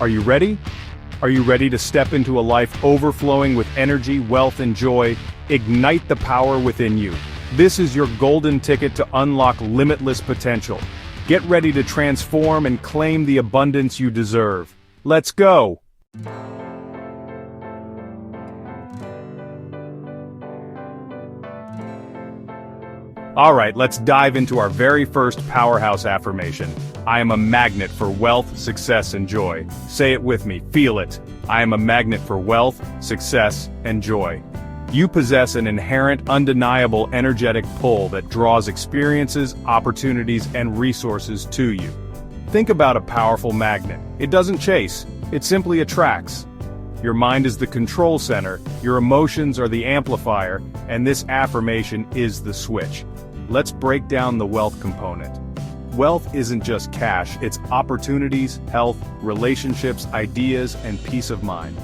Are you ready? Are you ready to step into a life overflowing with energy, wealth, and joy? Ignite the power within you. This is your golden ticket to unlock limitless potential. Get ready to transform and claim the abundance you deserve. Let's go! Alright, let's dive into our very first powerhouse affirmation. I am a magnet for wealth, success, and joy. Say it with me, feel it. I am a magnet for wealth, success, and joy. You possess an inherent, undeniable energetic pull that draws experiences, opportunities, and resources to you. Think about a powerful magnet. It doesn't chase, it simply attracts. Your mind is the control center, your emotions are the amplifier, and this affirmation is the switch. Let's break down the wealth component. Wealth isn't just cash, it's opportunities, health, relationships, ideas, and peace of mind.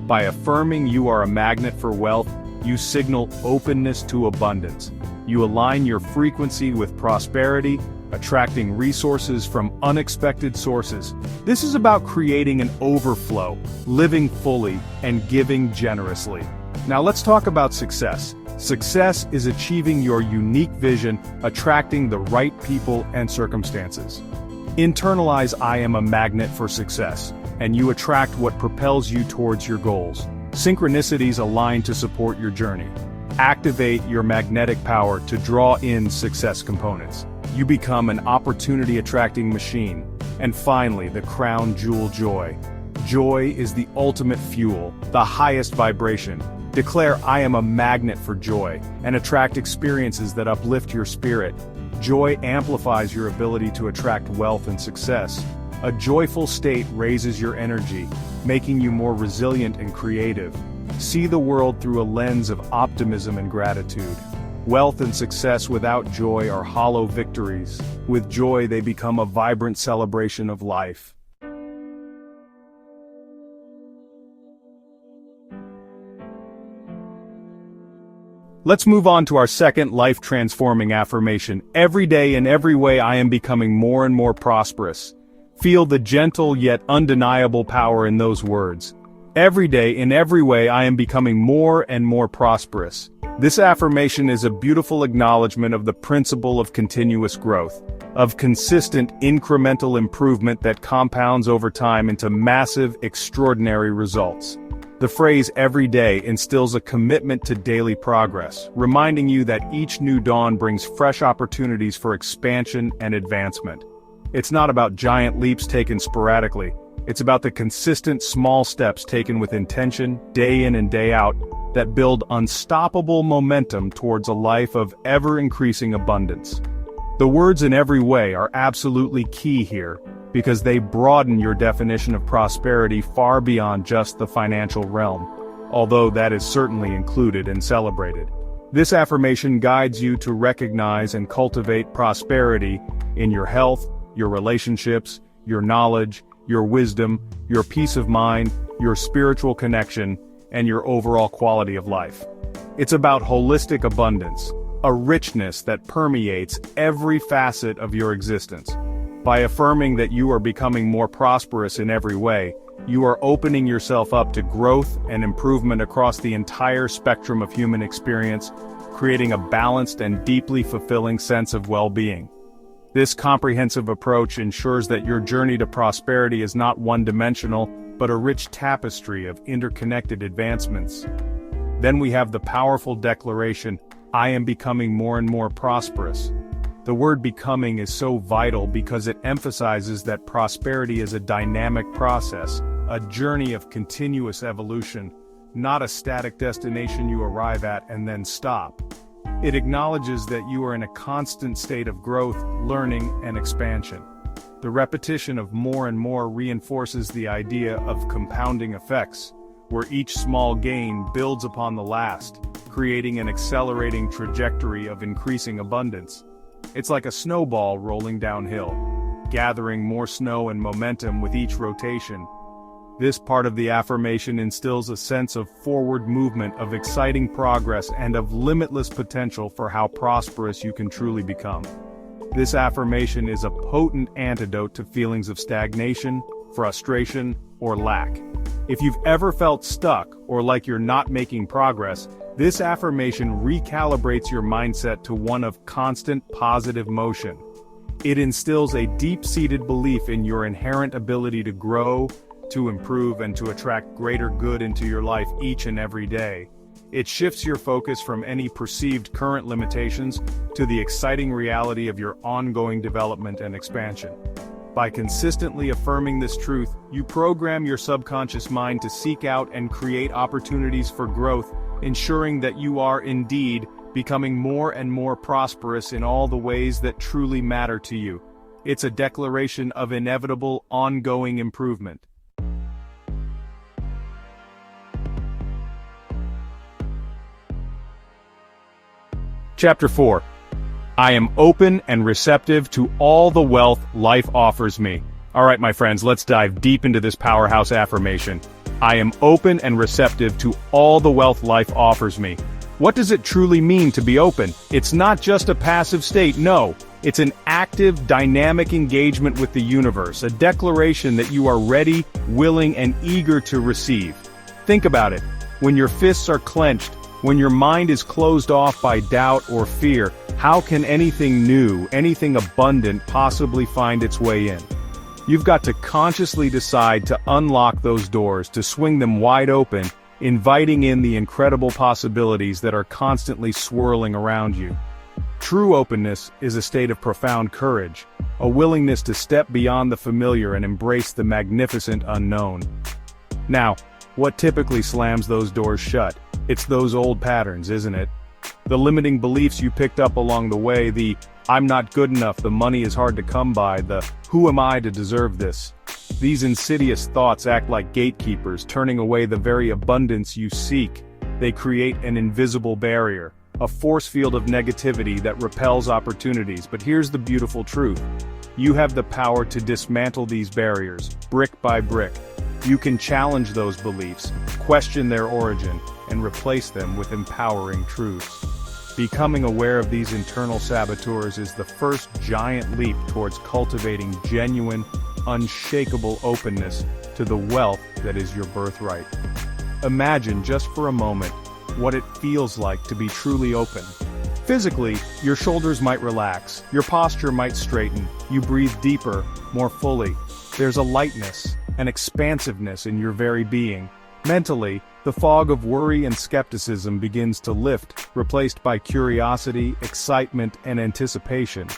By affirming you are a magnet for wealth, you signal openness to abundance. You align your frequency with prosperity, attracting resources from unexpected sources. This is about creating an overflow, living fully, and giving generously. Now let's talk about success. Success is achieving your unique vision, attracting the right people and circumstances. Internalize I am a magnet for success, and you attract what propels you towards your goals. Synchronicities align to support your journey. Activate your magnetic power to draw in success components. You become an opportunity-attracting machine. And finally, the crown jewel, joy. Joy is the ultimate fuel, the highest vibration. Declare I am a magnet for joy, and attract experiences that uplift your spirit. Joy amplifies your ability to attract wealth and success. A joyful state raises your energy, making you more resilient and creative. See the world through a lens of optimism and gratitude. Wealth and success without joy are hollow victories. With joy, they become a vibrant celebration of life. Let's move on to our second life-transforming affirmation. Every day in every way I am becoming more and more prosperous. Feel the gentle yet undeniable power in those words. Every day in every way I am becoming more and more prosperous. This affirmation is a beautiful acknowledgement of the principle of continuous growth, of consistent incremental improvement that compounds over time into massive, extraordinary results. The phrase every day instills a commitment to daily progress, reminding you that each new dawn brings fresh opportunities for expansion and advancement. It's not about giant leaps taken sporadically, it's about the consistent small steps taken with intention, day in and day out, that build unstoppable momentum towards a life of ever-increasing abundance. The words in every way are absolutely key here, because they broaden your definition of prosperity far beyond just the financial realm, although that is certainly included and celebrated. This affirmation guides you to recognize and cultivate prosperity in your health, your relationships, your knowledge, your wisdom, your peace of mind, your spiritual connection, and your overall quality of life. It's about holistic abundance, a richness that permeates every facet of your existence. By affirming that you are becoming more prosperous in every way, you are opening yourself up to growth and improvement across the entire spectrum of human experience, creating a balanced and deeply fulfilling sense of well-being. This comprehensive approach ensures that your journey to prosperity is not one-dimensional, but a rich tapestry of interconnected advancements. Then we have the powerful declaration, I am becoming more and more prosperous. The word becoming is so vital because it emphasizes that prosperity is a dynamic process, a journey of continuous evolution, not a static destination you arrive at and then stop. It acknowledges that you are in a constant state of growth, learning, and expansion. The repetition of more and more reinforces the idea of compounding effects, where each small gain builds upon the last, creating an accelerating trajectory of increasing abundance. It's like a snowball rolling downhill, gathering more snow and momentum with each rotation. This part of the affirmation instills a sense of forward movement, of exciting progress, and of limitless potential for how prosperous you can truly become. This affirmation is a potent antidote to feelings of stagnation, frustration, or lack. If you've ever felt stuck or like you're not making progress, this affirmation recalibrates your mindset to one of constant positive motion. It instills a deep-seated belief in your inherent ability to grow, to improve, and to attract greater good into your life each and every day. It shifts your focus from any perceived current limitations to the exciting reality of your ongoing development and expansion. By consistently affirming this truth, you program your subconscious mind to seek out and create opportunities for growth, ensuring that you are indeed becoming more and more prosperous in all the ways that truly matter to you. It's a declaration of inevitable, ongoing improvement. Chapter 4. I am open and receptive to all the wealth life offers me. Alright my friends, let's dive deep into this powerhouse affirmation. I am open and receptive to all the wealth life offers me. What does it truly mean to be open? It's not just a passive state, no. It's an active, dynamic engagement with the universe, a declaration that you are ready, willing, and eager to receive. Think about it. When your fists are clenched, when your mind is closed off by doubt or fear, how can anything new, anything abundant possibly find its way in? You've got to consciously decide to unlock those doors, to swing them wide open, inviting in the incredible possibilities that are constantly swirling around you. True openness is a state of profound courage, a willingness to step beyond the familiar and embrace the magnificent unknown. Now, what typically slams those doors shut? It's those old patterns, isn't it? The limiting beliefs you picked up along the way, the "I'm not good enough, the money is hard to come by," the "who am I to deserve this?" These insidious thoughts act like gatekeepers, turning away the very abundance you seek. They create an invisible barrier, a force field of negativity that repels opportunities. But here's the beautiful truth. You have the power to dismantle these barriers, brick by brick. You can challenge those beliefs, question their origin, and replace them with empowering truths. Becoming aware of these internal saboteurs is the first giant leap towards cultivating genuine, unshakable openness to the wealth that is your birthright. Imagine just for a moment what it feels like to be truly open. Physically, your shoulders might relax, your posture might straighten, you breathe deeper, more fully. There's a lightness, an expansiveness in your very being. Mentally, the fog of worry and skepticism begins to lift, replaced by curiosity, excitement, and anticipation.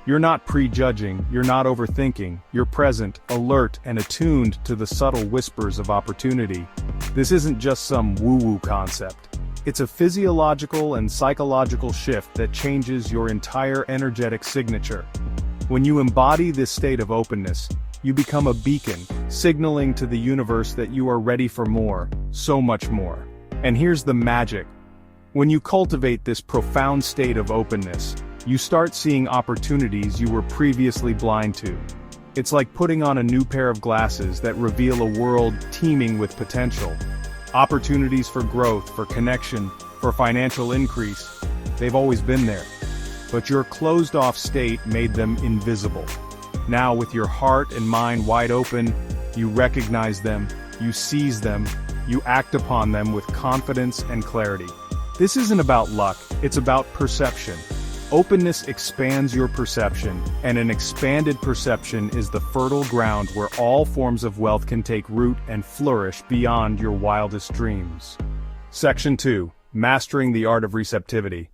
You're not prejudging, you're not overthinking, you're present, alert, and attuned to the subtle whispers of opportunity. This isn't just some woo-woo concept. It's a physiological and psychological shift that changes your entire energetic signature. When you embody this state of openness, you become a beacon, signaling to the universe that you are ready for more, so much more. And here's the magic. When you cultivate this profound state of openness, you start seeing opportunities you were previously blind to. It's like putting on a new pair of glasses that reveal a world teeming with potential. Opportunities for growth, for connection, for financial increase, they've always been there. But your closed-off state made them invisible. Now, with your heart and mind wide open, you recognize them, you seize them, you act upon them with confidence and clarity. This isn't about luck, it's about perception. Openness expands your perception, and an expanded perception is the fertile ground where all forms of wealth can take root and flourish beyond your wildest dreams. Section 2. Mastering the Art of Receptivity.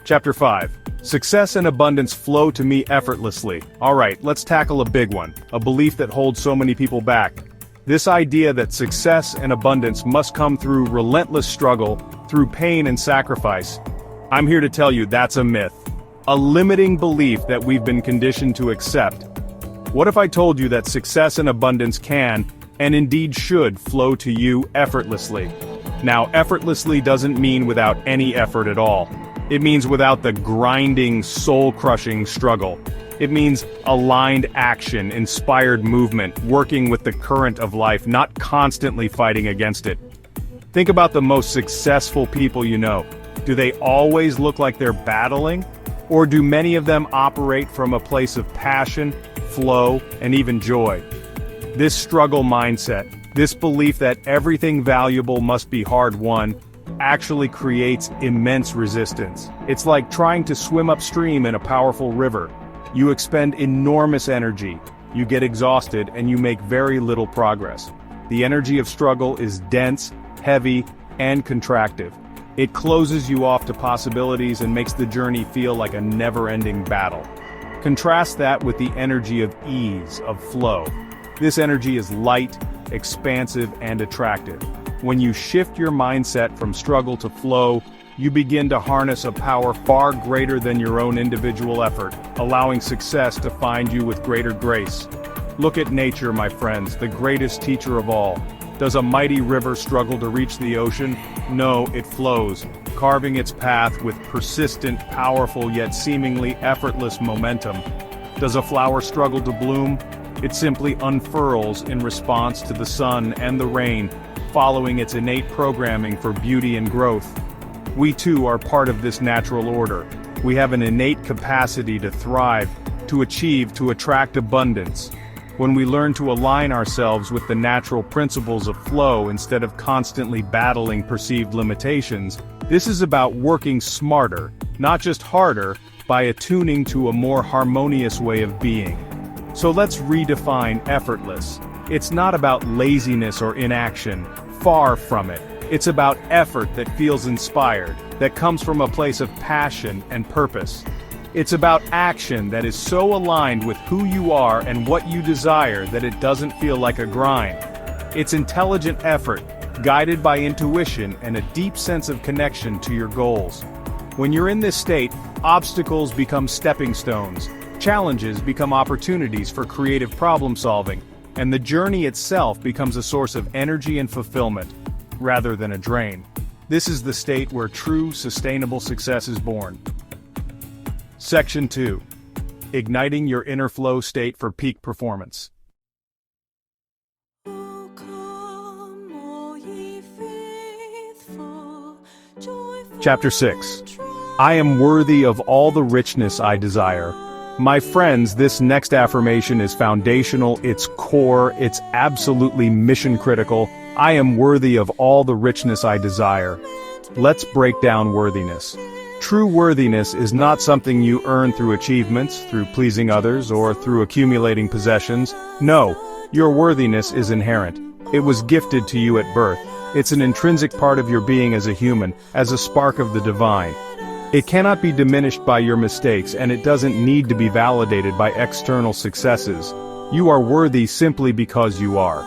Chapter 5. Success and abundance flow to me effortlessly. Alright, let's tackle a big one, a belief that holds so many people back. This idea that success and abundance must come through relentless struggle, through pain and sacrifice. I'm here to tell you that's a myth. A limiting belief that we've been conditioned to accept. What if I told you that success and abundance can, and indeed should, flow to you effortlessly? Now, effortlessly doesn't mean without any effort at all. It means without the grinding, soul-crushing struggle. It means aligned action, inspired movement, working with the current of life, not constantly fighting against it. Think about the most successful people you know. Do they always look like they're battling? Or do many of them operate from a place of passion, flow, and even joy? This struggle mindset, this belief that everything valuable must be hard-won, actually creates immense resistance. It's like trying to swim upstream in a powerful river. You expend enormous energy, you get exhausted, and you make very little progress. The energy of struggle is dense, heavy, and contractive. It closes you off to possibilities and makes the journey feel like a never-ending battle. Contrast that with the energy of ease, of flow. This energy is light, expansive, and attractive. When you shift your mindset from struggle to flow, you begin to harness a power far greater than your own individual effort, allowing success to find you with greater grace. Look at nature, my friends, the greatest teacher of all. Does a mighty river struggle to reach the ocean? No, it flows, carving its path with persistent, powerful, yet seemingly effortless momentum. Does a flower struggle to bloom? It simply unfurls in response to the sun and the rain, following its innate programming for beauty and growth. We too are part of this natural order. We have an innate capacity to thrive, to achieve, to attract abundance. When we learn to align ourselves with the natural principles of flow instead of constantly battling perceived limitations, this is about working smarter, not just harder, by attuning to a more harmonious way of being. So let's redefine effortless. It's not about laziness or inaction, far from it. It's about effort that feels inspired, that comes from a place of passion and purpose. It's about action that is so aligned with who you are and what you desire that it doesn't feel like a grind. It's intelligent effort, guided by intuition and a deep sense of connection to your goals. When you're in this state, obstacles become stepping stones, challenges become opportunities for creative problem solving, and the journey itself becomes a source of energy and fulfillment, rather than a drain. This is the state where true, sustainable success is born. Section 2. Igniting your inner flow state for peak performance. Chapter 6. I am worthy of all the richness I desire. My friends, this next affirmation is foundational, it's core, it's absolutely mission critical. I am worthy of all the richness I desire. Let's break down worthiness. True worthiness is not something you earn through achievements, through pleasing others, or through accumulating possessions. No, your worthiness is inherent. It was gifted to you at birth. It's an intrinsic part of your being as a human, as a spark of the divine. It cannot be diminished by your mistakes, and it doesn't need to be validated by external successes. You are worthy simply because you are.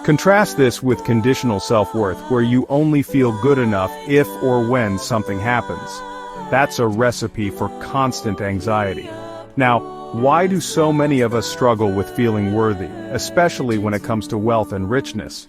Contrast this with conditional self-worth, where you only feel good enough if or when something happens. That's a recipe for constant anxiety. Now, why do so many of us struggle with feeling worthy, especially when it comes to wealth and richness?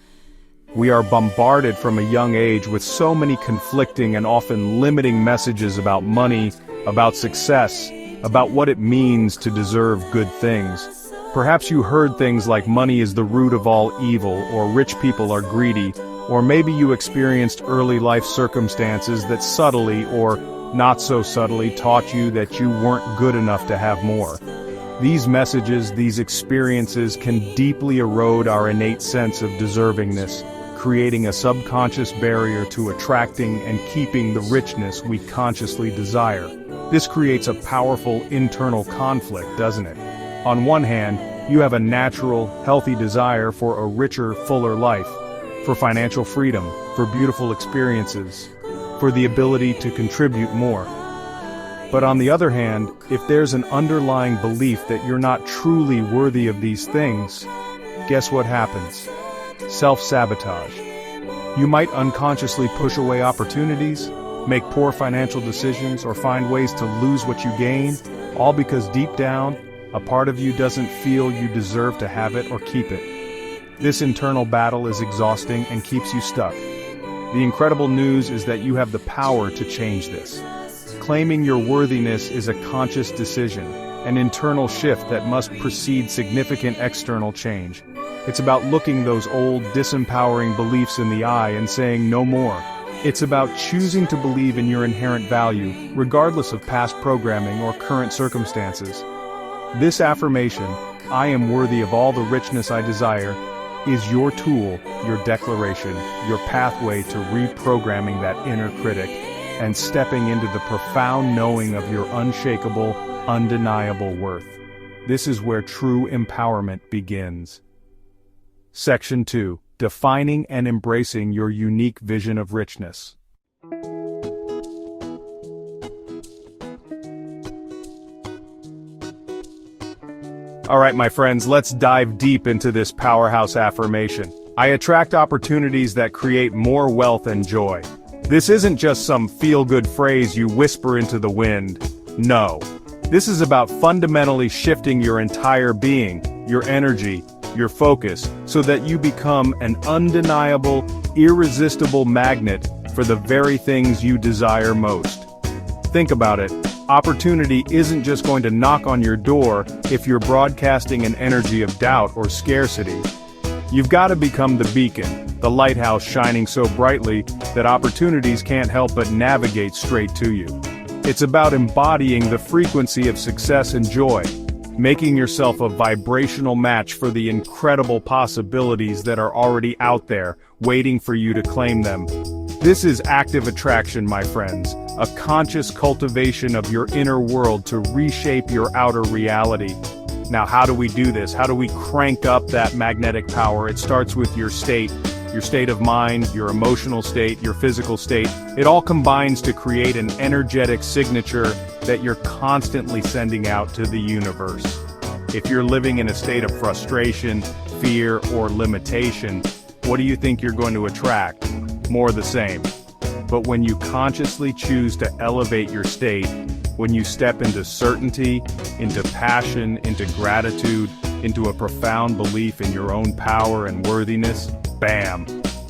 We are bombarded from a young age with so many conflicting and often limiting messages about money, about success, about what it means to deserve good things. Perhaps you heard things like money is the root of all evil, or rich people are greedy, or maybe you experienced early life circumstances that subtly or not so subtly taught you that you weren't good enough to have more. These messages, these experiences can deeply erode our innate sense of deservingness, creating a subconscious barrier to attracting and keeping the richness we consciously desire. This creates a powerful internal conflict, doesn't it? On one hand, you have a natural, healthy desire for a richer, fuller life, for financial freedom, for beautiful experiences, for the ability to contribute more. But on the other hand, if there's an underlying belief that you're not truly worthy of these things, guess what happens? Self-sabotage. You might unconsciously push away opportunities, make poor financial decisions, or find ways to lose what you gain, all because deep down, a part of you doesn't feel you deserve to have it or keep it. This internal battle is exhausting and keeps you stuck. The incredible news is that you have the power to change this. Claiming your worthiness is a conscious decision, an internal shift that must precede significant external change. It's about looking those old, disempowering beliefs in the eye and saying no more. It's about choosing to believe in your inherent value, regardless of past programming or current circumstances. This affirmation, I am worthy of all the richness I desire, is your tool, your declaration, your pathway to reprogramming that inner critic and stepping into the profound knowing of your unshakable, undeniable worth. This is where true empowerment begins. Section 2. Defining and embracing your unique vision of richness. Alright my friends, let's dive deep into this powerhouse affirmation. I attract opportunities that create more wealth and joy. This isn't just some feel-good phrase you whisper into the wind. No. This is about fundamentally shifting your entire being, your energy, your focus, so that you become an undeniable, irresistible magnet for the very things you desire most. Think about it. Opportunity isn't just going to knock on your door if you're broadcasting an energy of doubt or scarcity. You've got to become the beacon, the lighthouse shining so brightly that opportunities can't help but navigate straight to you. It's about embodying the frequency of success and joy, making yourself a vibrational match for the incredible possibilities that are already out there, waiting for you to claim them. This is active attraction, my friends, a conscious cultivation of your inner world to reshape your outer reality. Now, how do we do this? How do we crank up that magnetic power? It starts with your state of mind, your emotional state, your physical state. It all combines to create an energetic signature that you're constantly sending out to the universe. If you're living in a state of frustration, fear, or limitation, what do you think you're going to attract? More the same. But when you consciously choose to elevate your state, when you step into certainty, into passion, into gratitude, into a profound belief in your own power and worthiness, bam,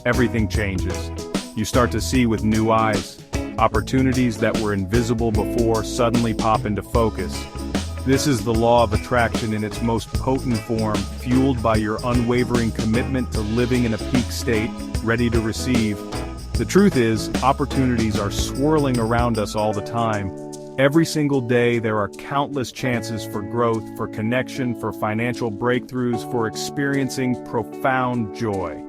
everything changes. You start to see with new eyes. Opportunities that were invisible before suddenly pop into focus. This is the law of attraction in its most potent form, fueled by your unwavering commitment to living in a peak state, ready to receive. The truth is, opportunities are swirling around us all the time. Every single day there are countless chances for growth, for connection, for financial breakthroughs, for experiencing profound joy.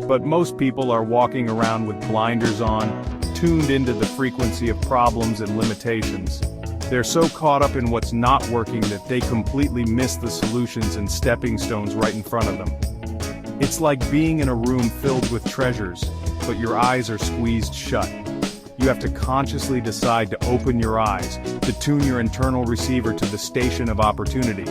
But most people are walking around with blinders on, tuned into the frequency of problems and limitations. They're so caught up in what's not working that they completely miss the solutions and stepping stones right in front of them. It's like being in a room filled with treasures, but your eyes are squeezed shut. You have to consciously decide to open your eyes, to tune your internal receiver to the station of opportunity.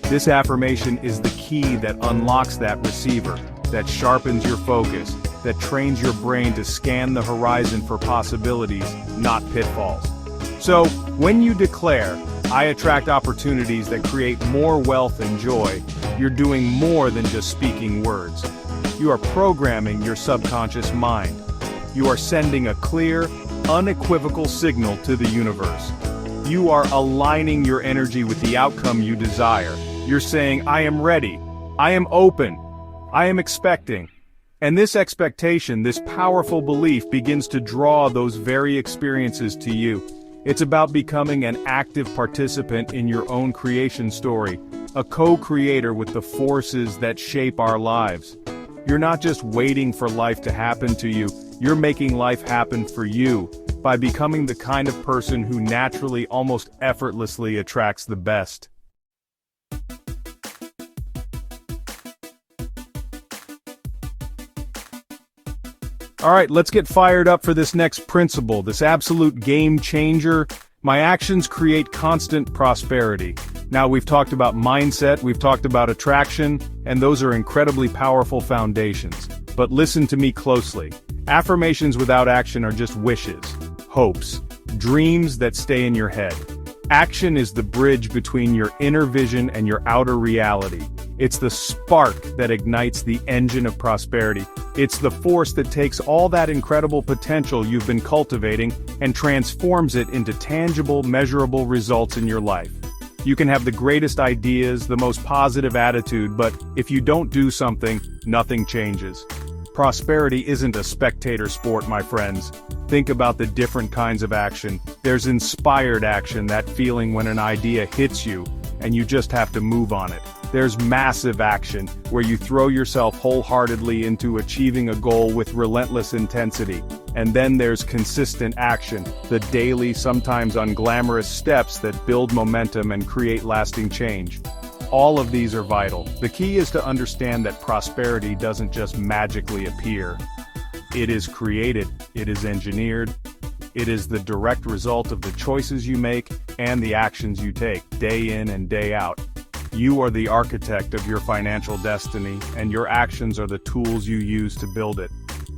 This affirmation is the key that unlocks that receiver, that sharpens your focus, that trains your brain to scan the horizon for possibilities, not pitfalls. So, when you declare, I attract opportunities that create more wealth and joy, you're doing more than just speaking words. You are programming your subconscious mind. You are sending a clear, unequivocal signal to the universe. You are aligning your energy with the outcome you desire. You're saying, I am ready. I am open. I am expecting. And this expectation, this powerful belief begins to draw those very experiences to you. It's about becoming an active participant in your own creation story, a co-creator with the forces that shape our lives. You're not just waiting for life to happen to you, you're making life happen for you, by becoming the kind of person who naturally, almost effortlessly attracts the best. Alright, let's get fired up for this next principle, this absolute game changer. My actions create constant prosperity. Now, we've talked about mindset, we've talked about attraction, and those are incredibly powerful foundations. But listen to me closely. Affirmations without action are just wishes, hopes, dreams that stay in your head. Action is the bridge between your inner vision and your outer reality. It's the spark that ignites the engine of prosperity. It's the force that takes all that incredible potential you've been cultivating and transforms it into tangible, measurable results in your life. You can have the greatest ideas, the most positive attitude, but if you don't do something, nothing changes. Prosperity isn't a spectator sport, my friends. Think about the different kinds of action. There's inspired action, that feeling when an idea hits you, and you just have to move on it. There's massive action, where you throw yourself wholeheartedly into achieving a goal with relentless intensity. And then there's consistent action, the daily, sometimes unglamorous steps that build momentum and create lasting change. All of these are vital. The key is to understand that prosperity doesn't just magically appear. It is created, it is engineered, it is the direct result of the choices you make and the actions you take, day in and day out. You are the architect of your financial destiny, and your actions are the tools you use to build it.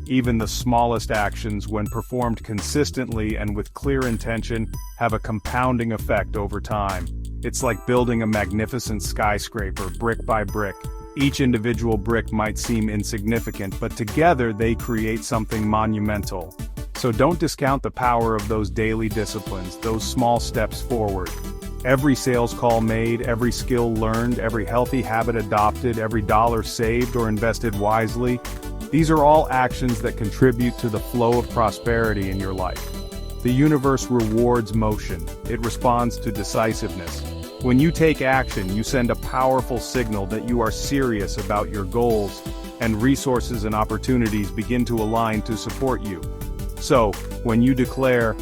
Even the smallest actions, when performed consistently and with clear intention, have a compounding effect over time. It's like building a magnificent skyscraper, brick by brick. Each individual brick might seem insignificant, but together they create something monumental. So don't discount the power of those daily disciplines, those small steps forward. Every sales call made, every skill learned, every healthy habit adopted, every dollar saved or invested wisely, these are all actions that contribute to the flow of prosperity in your life. The universe rewards motion. It responds to decisiveness. When you take action, you send a powerful signal that you are serious about your goals, and resources and opportunities begin to align to support you. So, when you declare,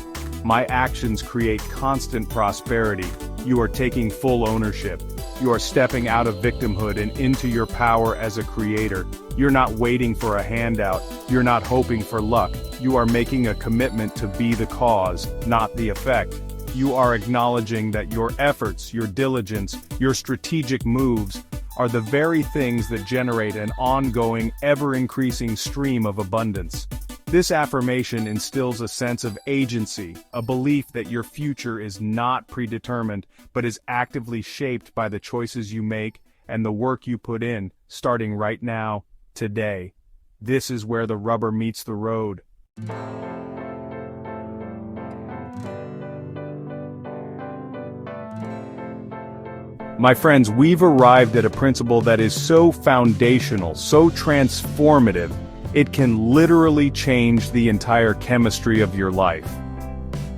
"My actions create constant prosperity," you are taking full ownership. You are stepping out of victimhood and into your power as a creator. You're not waiting for a handout. You're not hoping for luck. You are making a commitment to be the cause, not the effect. You are acknowledging that your efforts, your diligence, your strategic moves are the very things that generate an ongoing, ever-increasing stream of abundance. This affirmation instills a sense of agency, a belief that your future is not predetermined, but is actively shaped by the choices you make and the work you put in, starting right now, today. This is where the rubber meets the road. My friends, we've arrived at a principle that is so foundational, so transformative, it can literally change the entire chemistry of your life.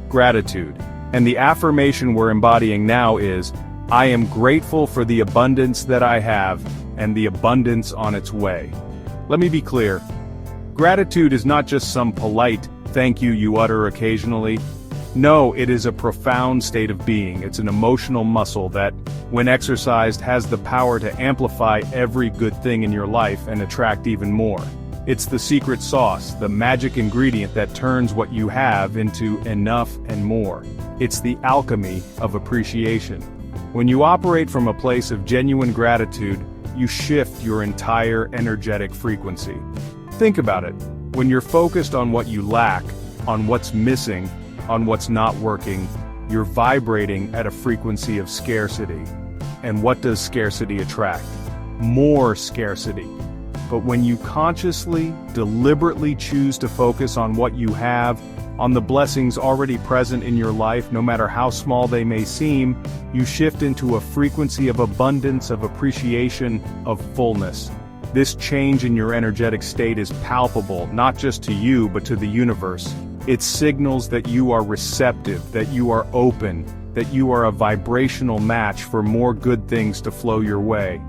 Gratitude. And the affirmation we're embodying now is, "I am grateful for the abundance that I have, and the abundance on its way." Let me be clear. Gratitude is not just some polite thank you you utter occasionally. No, it is a profound state of being. It's an emotional muscle that, when exercised, has the power to amplify every good thing in your life and attract even more. It's the secret sauce, the magic ingredient that turns what you have into enough and more. It's the alchemy of appreciation. When you operate from a place of genuine gratitude, you shift your entire energetic frequency. Think about it. When you're focused on what you lack, on what's missing, on what's not working, you're vibrating at a frequency of scarcity. And what does scarcity attract? More scarcity. But when you consciously, deliberately choose to focus on what you have, on the blessings already present in your life, no matter how small they may seem, you shift into a frequency of abundance, of appreciation, of fullness. This change in your energetic state is palpable, not just to you, but to the universe. It signals that you are receptive, that you are open, that you are a vibrational match for more good things to flow your way.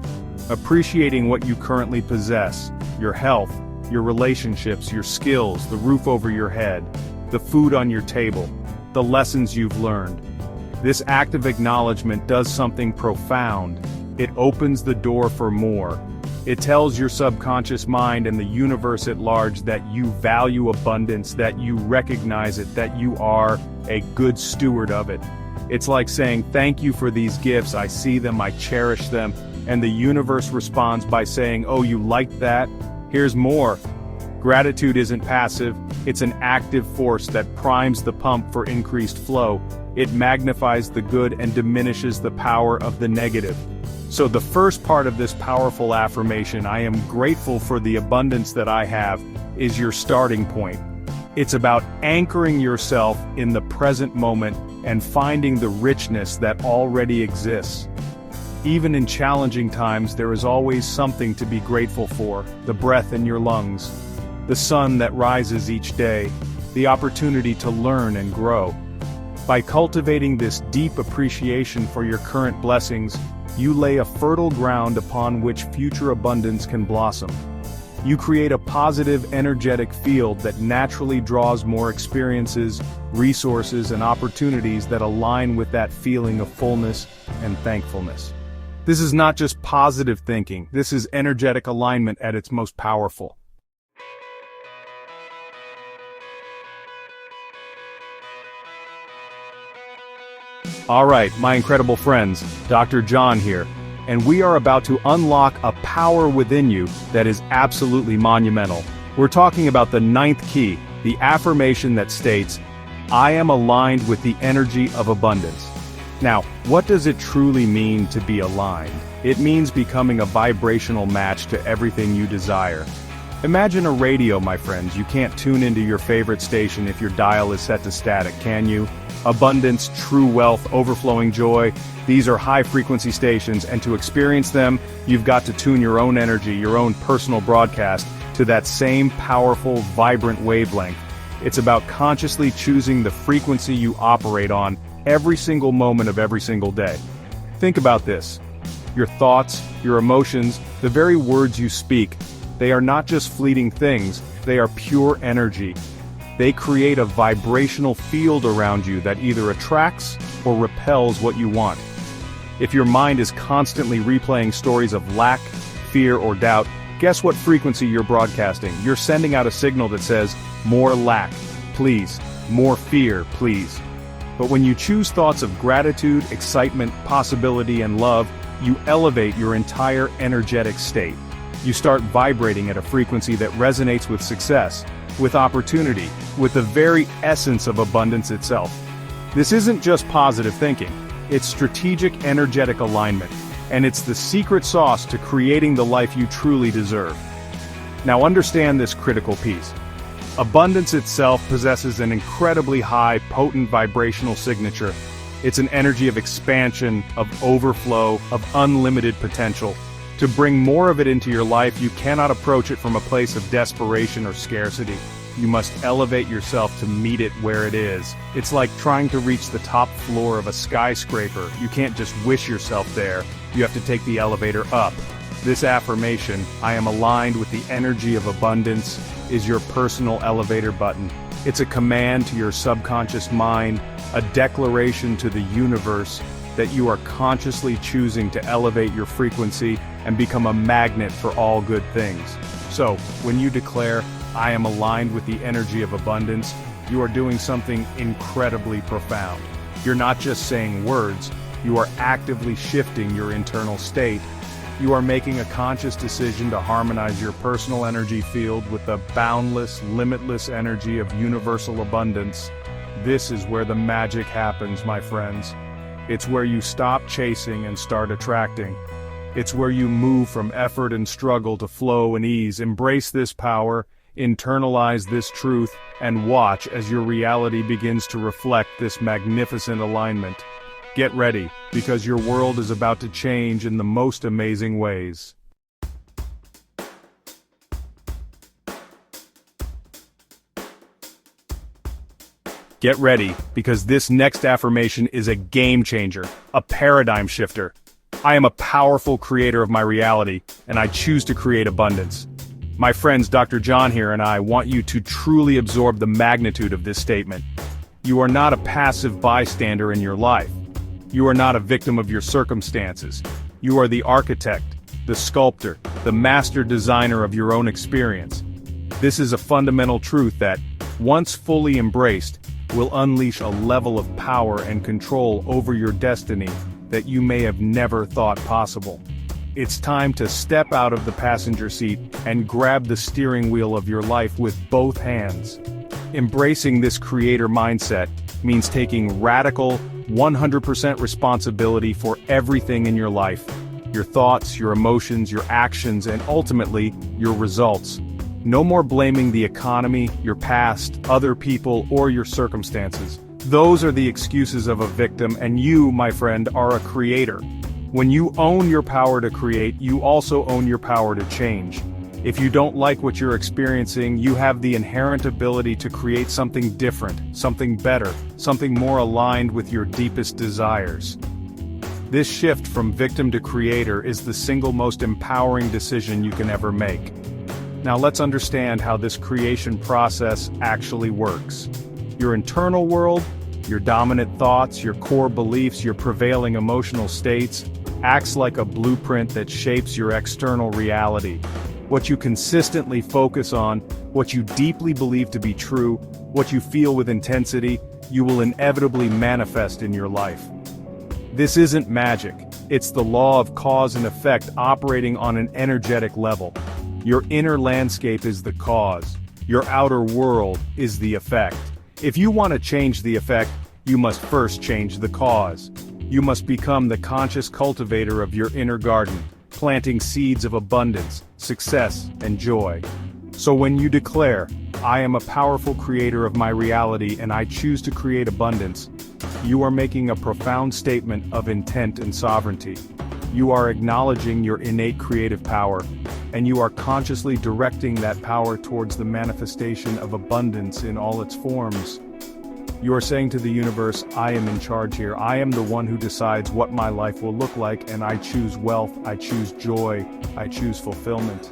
Appreciating what you currently possess, your health, your relationships, your skills, the roof over your head, the food on your table, the lessons you've learned. This act of acknowledgement does something profound. It opens the door for more. It tells your subconscious mind and the universe at large that you value abundance, that you recognize it, that you are a good steward of it. It's like saying, "Thank you for these gifts, I see them, I cherish them," and the universe responds by saying, "Oh, you liked that? Here's more." Gratitude isn't passive, it's an active force that primes the pump for increased flow. It magnifies the good and diminishes the power of the negative. So the first part of this powerful affirmation, "I am grateful for the abundance that I have," is your starting point. It's about anchoring yourself in the present moment and finding the richness that already exists. Even in challenging times, there is always something to be grateful for: the breath in your lungs, the sun that rises each day, the opportunity to learn and grow. By cultivating this deep appreciation for your current blessings, you lay a fertile ground upon which future abundance can blossom. You create a positive, energetic field that naturally draws more experiences, resources, and opportunities that align with that feeling of fullness and thankfulness. This is not just positive thinking, this is energetic alignment at its most powerful. Alright, my incredible friends, Dr. John here, and we are about to unlock a power within you that is absolutely monumental. We're talking about the ninth key, the affirmation that states, "I am aligned with the energy of abundance." Now, what does it truly mean to be aligned? It means becoming a vibrational match to everything you desire. Imagine a radio, my friends. You can't tune into your favorite station if your dial is set to static, can you? Abundance, true wealth, overflowing joy. These are high-frequency stations, and to experience them, you've got to tune your own energy, your own personal broadcast, to that same powerful, vibrant wavelength. It's about consciously choosing the frequency you operate on every single moment of every single day. Think about this. Your thoughts, your emotions, the very words you speak, they are not just fleeting things, they are pure energy. They create a vibrational field around you that either attracts or repels what you want. If your mind is constantly replaying stories of lack, fear, or doubt, guess what frequency you're broadcasting? You're sending out a signal that says, more lack, please, more fear, please. But when you choose thoughts of gratitude, excitement, possibility, and love, you elevate your entire energetic state. You start vibrating at a frequency that resonates with success, with opportunity, with the very essence of abundance itself. This isn't just positive thinking, it's strategic energetic alignment, and it's the secret sauce to creating the life you truly deserve. Now understand this critical piece. Abundance itself possesses an incredibly high, potent vibrational signature. It's an energy of expansion, of overflow, of unlimited potential. To bring more of it into your life, you cannot approach it from a place of desperation or scarcity. You must elevate yourself to meet it where it is. It's like trying to reach the top floor of a skyscraper. You can't just wish yourself there. You have to take the elevator up. This affirmation, "I am aligned with the energy of abundance," is your personal elevator button. It's a command to your subconscious mind, a declaration to the universe that you are consciously choosing to elevate your frequency and become a magnet for all good things. So, when you declare, "I am aligned with the energy of abundance," you are doing something incredibly profound. You're not just saying words, you are actively shifting your internal state. You are making a conscious decision to harmonize your personal energy field with the boundless, limitless energy of universal abundance. This is where the magic happens, my friends. It's where you stop chasing and start attracting. It's where you move from effort and struggle to flow and ease. Embrace this power, internalize this truth, and watch as your reality begins to reflect this magnificent alignment. Get ready, because your world is about to change in the most amazing ways. Get ready, because this next affirmation is a game changer, a paradigm shifter. I am a powerful creator of my reality, and I choose to create abundance. My friends, Dr. John here and I want you to truly absorb the magnitude of this statement. You are not a passive bystander in your life. You are not a victim of your circumstances. You are the architect, the sculptor, the master designer of your own experience. This is a fundamental truth that, once fully embraced, will unleash a level of power and control over your destiny that you may have never thought possible. It's time to step out of the passenger seat and grab the steering wheel of your life with both hands. Embracing this creator mindset means taking radical, 100% responsibility for everything in your life. Your thoughts, your emotions, your actions, and ultimately, your results. No more blaming the economy, your past, other people, or your circumstances. Those are the excuses of a victim, and you, my friend, are a creator. When you own your power to create, you also own your power to change. If you don't like what you're experiencing, you have the inherent ability to create something different, something better, something more aligned with your deepest desires. This shift from victim to creator is the single most empowering decision you can ever make. Now let's understand how this creation process actually works. Your internal world, your dominant thoughts, your core beliefs, your prevailing emotional states, acts like a blueprint that shapes your external reality. What you consistently focus on, what you deeply believe to be true, what you feel with intensity, you will inevitably manifest in your life. This isn't magic, it's the law of cause and effect operating on an energetic level. Your inner landscape is the cause, your outer world is the effect. If you want to change the effect, you must first change the cause. You must become the conscious cultivator of your inner garden, planting seeds of abundance, success, and joy. So when you declare, "I am a powerful creator of my reality and I choose to create abundance," you are making a profound statement of intent and sovereignty. You are acknowledging your innate creative power, and you are consciously directing that power towards the manifestation of abundance in all its forms. You are saying to the universe, "I am in charge here. I am the one who decides what my life will look like, and I choose wealth, I choose joy, I choose fulfillment."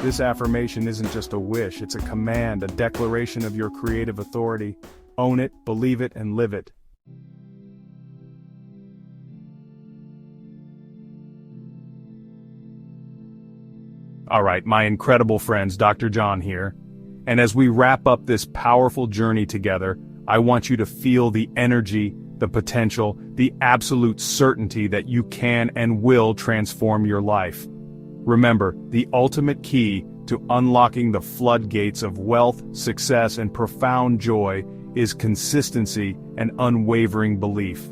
This affirmation isn't just a wish, it's a command, a declaration of your creative authority. Own it, believe it, and live it. Alright, my incredible friends, Dr. John here. And as we wrap up this powerful journey together, I want you to feel the energy, the potential, the absolute certainty that you can and will transform your life. Remember, the ultimate key to unlocking the floodgates of wealth, success, and profound joy is consistency and unwavering belief.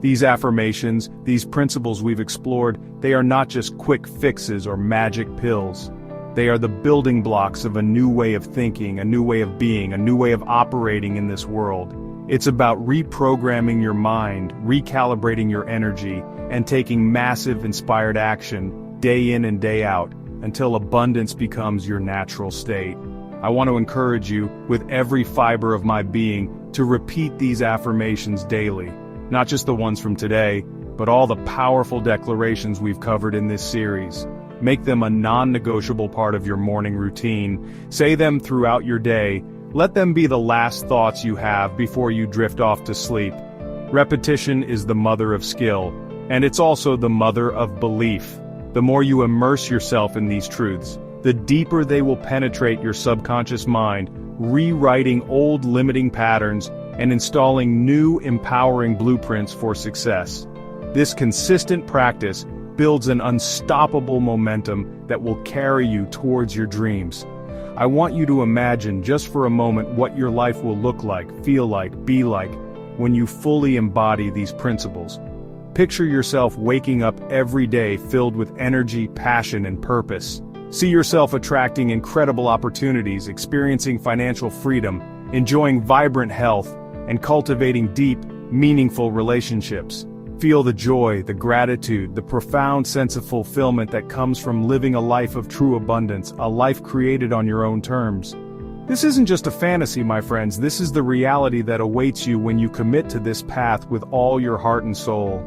These affirmations, these principles we've explored, they are not just quick fixes or magic pills. They are the building blocks of a new way of thinking, a new way of being, a new way of operating in this world. It's about reprogramming your mind, recalibrating your energy, and taking massive inspired action, day in and day out, until abundance becomes your natural state. I want to encourage you, with every fiber of my being, to repeat these affirmations daily. Not just the ones from today, but all the powerful declarations we've covered in this series. Make them a non-negotiable part of your morning routine. Say them throughout your day. Let them be the last thoughts you have before you drift off to sleep. Repetition is the mother of skill, and it's also the mother of belief. The more you immerse yourself in these truths, the deeper they will penetrate your subconscious mind, rewriting old limiting patterns and installing new empowering blueprints for success. This consistent practice builds an unstoppable momentum that will carry you towards your dreams. I want you to imagine just for a moment what your life will look like, feel like, be like, when you fully embody these principles. Picture yourself waking up every day filled with energy, passion, and purpose. See yourself attracting incredible opportunities, experiencing financial freedom, enjoying vibrant health, and cultivating deep, meaningful relationships. Feel the joy, the gratitude, the profound sense of fulfillment that comes from living a life of true abundance, a life created on your own terms. This isn't just a fantasy, my friends, this is the reality that awaits you when you commit to this path with all your heart and soul.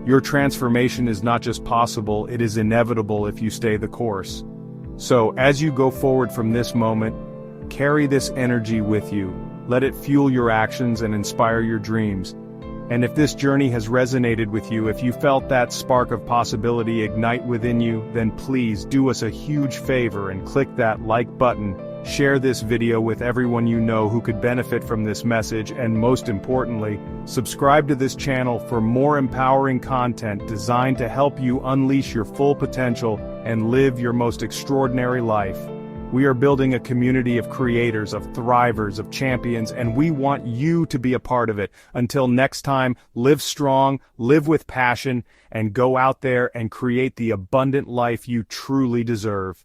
Your transformation is not just possible, it is inevitable if you stay the course. So, as you go forward from this moment, carry this energy with you. Let it fuel your actions and inspire your dreams. And if this journey has resonated with you, if you felt that spark of possibility ignite within you, then please do us a huge favor and click that like button. Share this video with everyone you know who could benefit from this message, and most importantly, subscribe to this channel for more empowering content designed to help you unleash your full potential and live your most extraordinary life. We are building a community of creators, of thrivers, of champions, and we want you to be a part of it. Until next time, live strong, live with passion, and go out there and create the abundant life you truly deserve.